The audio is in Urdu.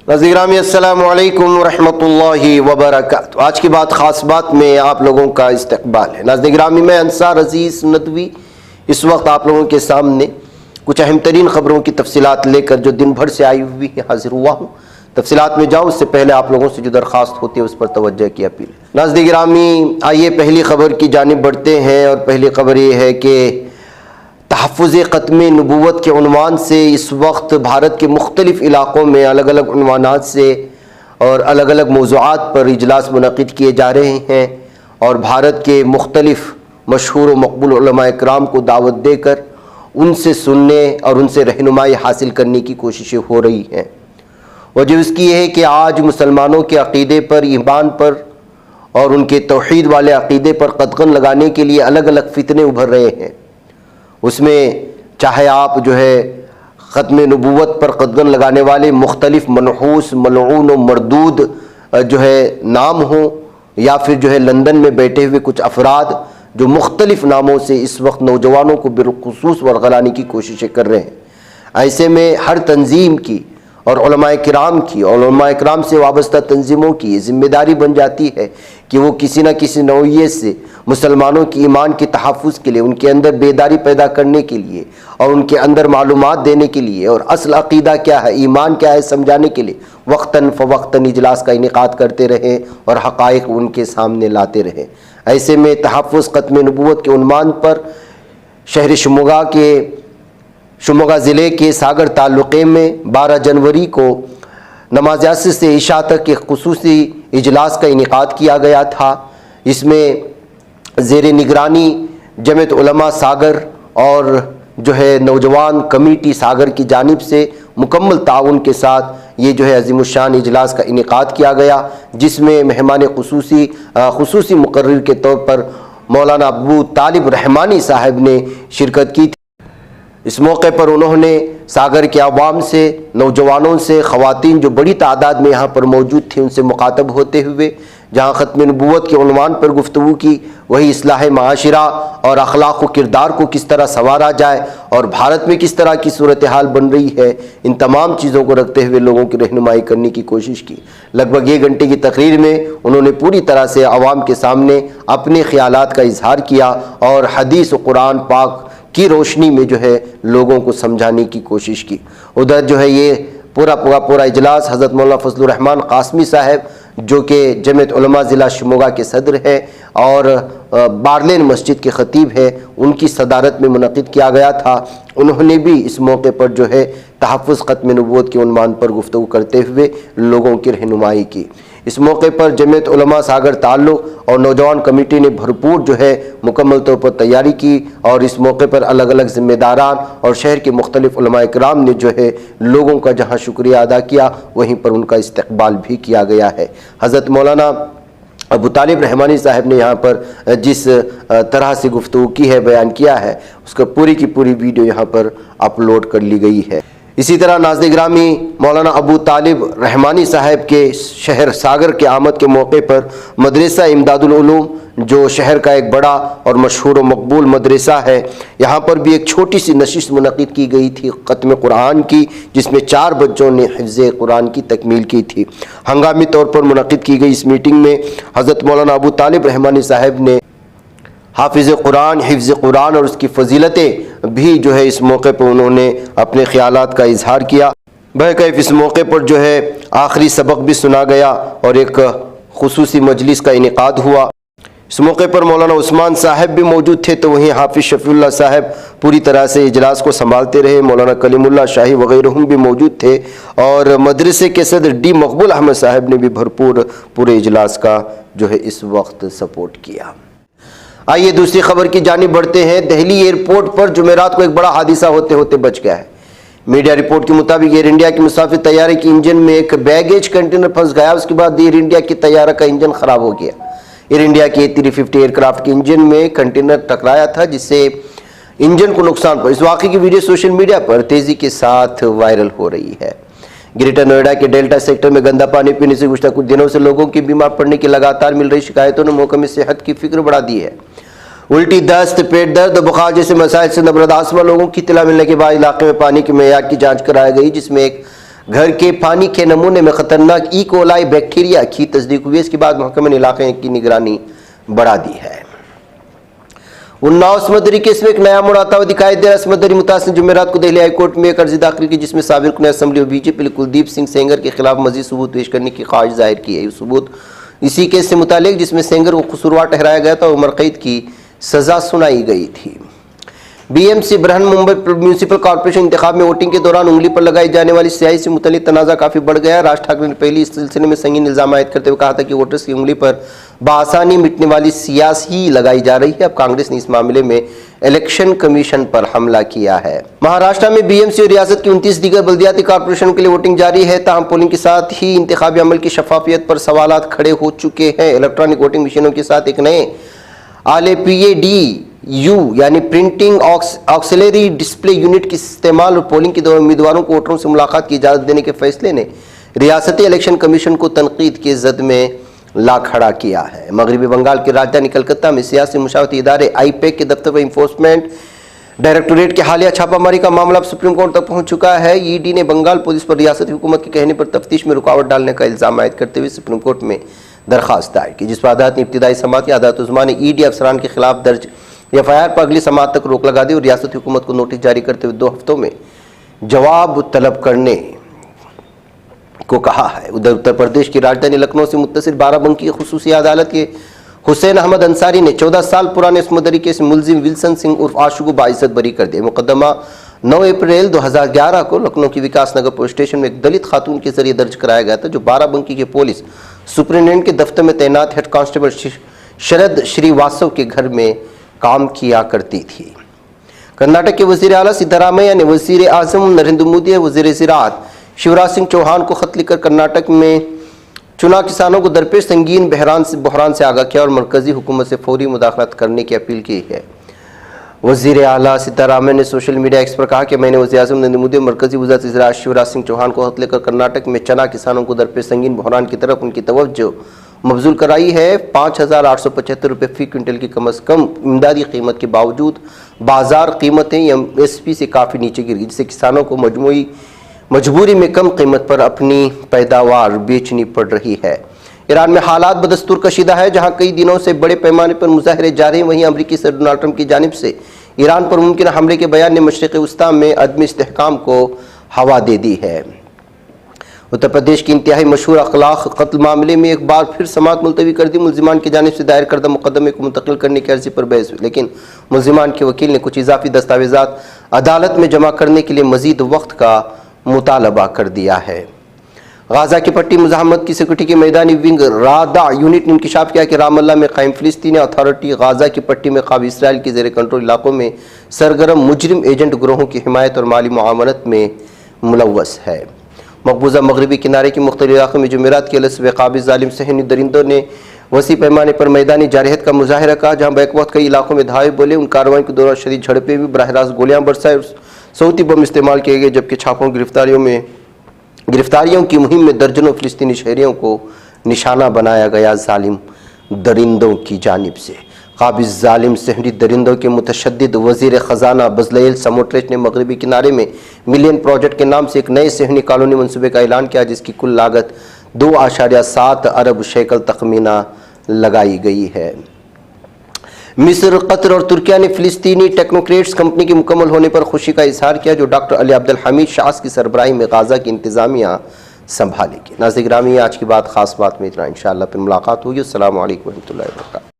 ناظرین گرامی السلام علیکم ورحمۃ اللہ وبرکاتہ۔ آج کی بات خاص بات میں آپ لوگوں کا استقبال ہے۔ ناظرین گرامی، میں انصار عزیز ندوی اس وقت آپ لوگوں کے سامنے کچھ اہم ترین خبروں کی تفصیلات لے کر جو دن بھر سے آئی ہوئی حاضر ہوا ہوں۔ تفصیلات میں جاؤں اس سے پہلے آپ لوگوں سے جو درخواست ہوتی ہے اس پر توجہ کی اپیل ہے۔ ناظرین گرامی، آئیے پہلی خبر کی جانب بڑھتے ہیں، اور پہلی خبر یہ ہے کہ تحفظ ختم نبوت کے عنوان سے اس وقت بھارت کے مختلف علاقوں میں الگ الگ عنوانات سے اور الگ الگ موضوعات پر اجلاس منعقد کیے جا رہے ہیں، اور بھارت کے مختلف مشہور و مقبول علماء کرام کو دعوت دے کر ان سے سننے اور ان سے رہنمائی حاصل کرنے کی کوششیں ہو رہی ہیں۔ وجہ اس کی یہ ہے کہ آج مسلمانوں کے عقیدے پر، ایمان پر اور ان کے توحید والے عقیدے پر قدغن لگانے کے لیے الگ الگ فتنے ابھر رہے ہیں۔ اس میں چاہے آپ ختم نبوت پر قدغن لگانے والے مختلف منحوس، ملعون و مردود نام ہوں، یا پھر لندن میں بیٹھے ہوئے کچھ افراد جو مختلف ناموں سے اس وقت نوجوانوں کو بالخصوص ورغلانے کی کوششیں کر رہے ہیں۔ ایسے میں ہر تنظیم کی اور علماء کرام کی اور علماء کرام سے وابستہ تنظیموں کی یہ ذمہ داری بن جاتی ہے کہ وہ کسی نہ کسی نوعیت سے مسلمانوں کی ایمان کے تحفظ کے لیے، ان کے اندر بیداری پیدا کرنے کے لیے اور ان کے اندر معلومات دینے کے لیے اور اصل عقیدہ کیا ہے، ایمان کیا ہے سمجھانے کے لیے وقتاً فوقتاً اجلاس کا انعقاد کرتے رہیں اور حقائق ان کے سامنے لاتے رہیں۔ ایسے میں تحفظ ختم نبوت کے عنوان پر شہر شموگا ضلع کے ساگر تعلقے میں 12 جنوری کو نماز عصر سے عشاء تک ایک خصوصی اجلاس کا انعقاد کیا گیا تھا۔ اس میں زیر نگرانی جمعیت علماء ساگر اور نوجوان کمیٹی ساگر کی جانب سے مکمل تعاون کے ساتھ یہ عظیم الشان اجلاس کا انعقاد کیا گیا، جس میں مہمان خصوصی مقرر کے طور پر مولانا ابو طالب رحمانی صاحب نے شرکت کی تھی۔ اس موقع پر انہوں نے ساگر کے عوام سے، نوجوانوں سے، خواتین جو بڑی تعداد میں یہاں پر موجود تھیں ان سے مخاطب ہوتے ہوئے جہاں ختم نبوت کے عنوان پر گفتگو کی، وہی اصلاح معاشرہ اور اخلاق و کردار کو کس طرح سنوارا جائے اور بھارت میں کس طرح کی صورتحال بن رہی ہے، ان تمام چیزوں کو رکھتے ہوئے لوگوں کی رہنمائی کرنے کی کوشش کی۔ لگ بھگ 1 گھنٹے کی تقریر میں انہوں نے پوری طرح سے عوام کے سامنے اپنے خیالات کا اظہار کیا اور حدیث و قرآن پاک کی روشنی میں لوگوں کو سمجھانے کی کوشش کی۔ ادھر یہ پورا اجلاس حضرت مولانا فضل الرحمان قاسمی صاحب جو کہ جمعیت علماء ضلع شموگا کے صدر ہے اور بارلین مسجد کے خطیب ہے، ان کی صدارت میں منعقد کیا گیا تھا۔ انہوں نے بھی اس موقع پر تحفظ ختم نبوت کے عنوان پر گفتگو کرتے ہوئے لوگوں کی رہنمائی کی۔ اس موقع پر جمعیت علماء ساگر تعلق اور نوجوان کمیٹی نے بھرپور مکمل طور پر تیاری کی، اور اس موقع پر الگ الگ ذمہ داران اور شہر کے مختلف علماء کرام نے لوگوں کا جہاں شکریہ ادا کیا وہیں پر ان کا استقبال بھی کیا گیا ہے۔ حضرت مولانا ابو طالب رحمانی صاحب نے یہاں پر جس طرح سے گفتگو کی ہے، بیان کیا ہے، اس کا پوری کی پوری ویڈیو یہاں پر اپلوڈ کر لی گئی ہے۔ اسی طرح ناظرین گرامی، مولانا ابو طالب رحمانی صاحب کے شہر ساگر کے آمد کے موقع پر مدرسہ امداد العلوم جو شہر کا ایک بڑا اور مشہور و مقبول مدرسہ ہے، یہاں پر بھی ایک چھوٹی سی نشست منعقد کی گئی تھی ختم قرآن کی، جس میں 4 بچوں نے حفظ قرآن کی تکمیل کی تھی۔ ہنگامی طور پر منعقد کی گئی اس میٹنگ میں حضرت مولانا ابو طالب رحمانی صاحب نے حافظ قرآن، حفظ قرآن اور اس کی فضیلتیں بھی اس موقع پر انہوں نے اپنے خیالات کا اظہار کیا۔ بہرکیف اس موقع پر آخری سبق بھی سنا گیا اور ایک خصوصی مجلس کا انعقاد ہوا۔ اس موقع پر مولانا عثمان صاحب بھی موجود تھے، تو وہیں حافظ شفیع اللہ صاحب پوری طرح سے اجلاس کو سنبھالتے رہے، مولانا کلیم اللہ شاہی وغیرہ بھی موجود تھے، اور مدرسے کے صدر ڈی مقبول احمد صاحب نے بھی بھرپور پورے اجلاس کا اس وقت سپورٹ کیا۔ آئیے دوسری خبر کی جانب بڑھتے ہیں۔ دہلی ایئرپورٹ پر جمعرات کو ایک بڑا حادثہ ہوتے ہوتے بچ گیا ہے۔ میڈیا رپورٹ کے مطابق ایئر انڈیا کے مسافر طیارے کے انجن میں ایک بیگیج کنٹینر پھنس گیا، اس کے بعد ایئر انڈیا کے طیارہ کا انجن خراب ہو گیا۔ ایئر انڈیا کے A350 ایئر کرافٹ کے انجن میں کنٹینر ٹکرایا تھا، جس سے انجن کو نقصان پہنچا۔ اس واقعے کی ویڈیو سوشل میڈیا پر تیزی کے ساتھ وائرل ہو رہی ہے۔ گریٹر نوئیڈا کے ڈیلٹا سیکٹر میں گندا پانی پینے سے گزشتہ کچھ دنوں سے لوگوں کی بیمار پڑنے کی لگاتار مل رہی شکایتوں نے محکمہ صحت کی فکر بڑھا دی ہے۔ الٹی، دست، پیٹ درد اور بخار جیسے مسائل سے نبرد آسما لوگوں کی اطلاع ملنے کے بعد علاقے میں پانی کے معیار کی جانچ کرائی گئی، جس میں ایک گھر کے پانی کے نمونے میں خطرناک ای کولائی بیکٹیریا کی تصدیق ہوئی۔ اس کے بعد محکمہ نے علاقے کی نگرانی بڑھا دی ہے۔ اناؤ سمندری کیس میں ایک نیا موڑ آتا ہوا دکھائی دے رہا۔ سمندری متاثر جمعرات کو دہلی ہائی کورٹ میں ایک عرضی داخل کی، جس میں سابق رکن اسمبلی اور بی جے پی کلدیپ سنگھ سینگر کے خلاف مزید ثبوت پیش کرنے کی خواہش ظاہر کی ہے۔ یہ ثبوت اسی کیس سے متعلق جس میں سینگر کو قصوروار ٹھہرایا گیا تھا، عمر قید کی سزا سنائی گئی تھی۔ B M C Brihanmumbai municipal میونسپل کارپوریشن انتخاب میں ووٹنگ کے دوران انگلی پر لگائی جانے والی سیاہی سے متعلق تنازع کافی بڑھ گیا۔ راج ٹھاکرے نے پہلی اس سلسلے میں سنگین الزام عائد کرتے ہوئے کہا تھا کہ ووٹرز کی انگلی پر بآسانی مٹنے والی سیاسی لگائی جا رہی ہے۔ اب کانگریس نے اس معاملے میں الیکشن کمیشن پر حملہ کیا ہے۔ مہاراشٹر میں بی ایم سی اور ریاست کی 29 دیگر بلدیاتی کارپوریشنوں کے لیے ووٹنگ جاری ہے، تاہم پولنگ کے ساتھ ہی انتخابی عمل کی شفافیت پر سوالات کھڑے ہو چکے ہیں۔ الیکٹرانک ووٹنگ مشینوں کے ساتھ ایک نئے آلے پی اے ڈی یو یعنی پرنٹنگ آکسیلری ڈسپلے یونٹ کے استعمال اور پولنگ کے دوران امیدواروں کو ووٹروں سے ملاقات کی اجازت دینے کے فیصلے نے ریاستی الیکشن کمیشن کو تنقید کے زد میں لا کھڑا کیا ہے۔ مغربی بنگال کی راجدھانی کلکتہ میں سیاسی مشاورتی ادارے آئی پیک کے دفتر پر انفورسمنٹ ڈائریکٹوریٹ کی حالیہ چھاپہ ماری کا معاملہ اب سپریم کورٹ تک پہنچ چکا ہے۔ ای ڈی نے بنگال پولیس پر ریاستی حکومت کے کہنے پر تفتیش میں رکاوٹ ڈالنے کا الزام عائد کرتے ہوئے سپریم کورٹ میں درخواست دائر کی، جس پر عدالت نے ابتدائی سماعت یا عدالت عظمیٰ نے ای ڈی افسران کے خلاف درج ایف آئی آر پر اگلی سماعت تک روک لگا دی اور ریاستی حکومت کو نوٹس جاری کرتے ہوئے 2 ہفتوں میں جواب طلب کرنے کو کہا ہے۔ اتر پردیش کی راجدھانی لکھنؤ سے متصل بارہ بنکی خصوصی عدالت کے حسین احمد انصاری نے 14 سال پرانے سمندری کیس میں ملزم ولسن سنگھ عرف آشو کو باعزت بری کر دیا۔ مقدمہ 9 اپریل 2011 کو لکھنؤ کی وکاس نگر پولیس اسٹیشن میں ایک دلت خاتون کے ذریعے درج کرایا گیا تھا، جو بارہ بنکی کے پولیس سپرنٹینڈنٹ کے دفتر میں تعینات ہیڈ کانسٹیبل شرد شری واسو کے گھر میں کام کیا کرتی تھی۔ کرناٹک کے وزیر اعلیٰ سدھارمیہ نے وزیر اعظم نریندر مودی اور وزیر زراعت شیوراج سنگھ چوہان کو خط لکھ کر کرناٹک میں چنا کسانوں کو درپیش سنگین بحران سے آگاہ کیا اور مرکزی حکومت سے فوری مداخلت کرنے کی اپیل کی ہے۔ وزیر اعلیٰ سدھارمیہ نے سوشل میڈیا ایکس پر کہا کہ میں نے وزیر اعظم نریندر مودی اور مرکزی وزیر زراعت شیوراج سنگھ چوہان کو خط لکھ کر کرناٹک میں چنا کسانوں کو درپیش سنگین بحران کی طرف ان کی توجہ مبذول کرائی ہے۔ 5,875 روپے فی کنٹل کی کم از کم امدادی قیمت کے باوجود بازار قیمتیں ایم ایس پی سے کافی نیچے گر گئی، جس سے کسانوں کو مجبوری میں کم قیمت پر اپنی پیداوار بیچنی پڑ رہی ہے۔ ایران میں حالات بدستور کشیدہ ہے، جہاں کئی دنوں سے بڑے پیمانے پر مظاہرے جاری ہیں۔ وہیں امریکی صدر ڈونلڈ ٹرمپ کی جانب سے ایران پر ممکنہ حملے کے بیان نے مشرق وسطیٰ میں عدم استحکام کو ہوا دے دی ہے۔ اتر پردیش کی انتہائی مشہور اخلاق قتل معاملے میں ایک بار پھر سماعت ملتوی کر دی۔ ملزمان کی جانب سے دائر کردہ مقدمے کو منتقل کرنے کی عرضی پر بحث ہوئی، لیکن ملزمان کے وکیل نے کچھ اضافی دستاویزات عدالت میں جمع کرنے کے لیے مزید وقت کا مطالبہ کر دیا ہے۔ غزہ کی پٹی مزاحمت کی سیکورٹی کے میدانی ونگ رادع یونٹ نے انکشاف کیا کہ رام اللہ میں قائم فلسطینی اتھارٹی غزہ کی پٹی میں قابض اسرائیل کی زیر کنٹرول علاقوں میں سرگرم مجرم ایجنٹ گروہوں کی حمایت اور مالی معاونت میں ملوث ہے۔ مقبوضہ مغربی کنارے کے مختلف علاقوں میں جمعرات کے الصبح قابض ظالم صہیونی درندوں نے وسیع پیمانے پر میدانی جارحیت کا مظاہرہ کیا، جہاں بیک وقت کئی علاقوں میں دھاوے بولے۔ ان کارروائیوں کے دوران شدید جھڑپیں بھی، براہ راست گولیاں برسائے اور صوتی بم استعمال کیے گئے، جبکہ چھاپوں گرفتاریوں کی مہم میں درجنوں فلسطینی شہریوں کو نشانہ بنایا گیا ظالم درندوں کی جانب سے۔ قابض ظالم صہیونی درندوں کے متشدد وزیر خزانہ بزلیل سموٹریچ نے مغربی کنارے میں ملین پروجیکٹ کے نام سے ایک نئے صہیونی کالونی منصوبے کا اعلان کیا، جس کی کل لاگت 2.7 ارب شیکل تخمینہ لگائی گئی ہے۔ مصر، قطر اور ترکیہ نے فلسطینی ٹیکنوکریٹس کمپنی کے مکمل ہونے پر خوشی کا اظہار کیا، جو ڈاکٹر علی عبدالحمید شاذ کی سربراہی میں غزہ کی انتظامیہ سنبھالے گی۔ ناظرین گرامی، آج کی بات خاص بات میں اتنا، انشاءاللہ پھر ملاقات ہوگی۔ السلام علیکم ورحمۃ اللہ وبرکاتہ۔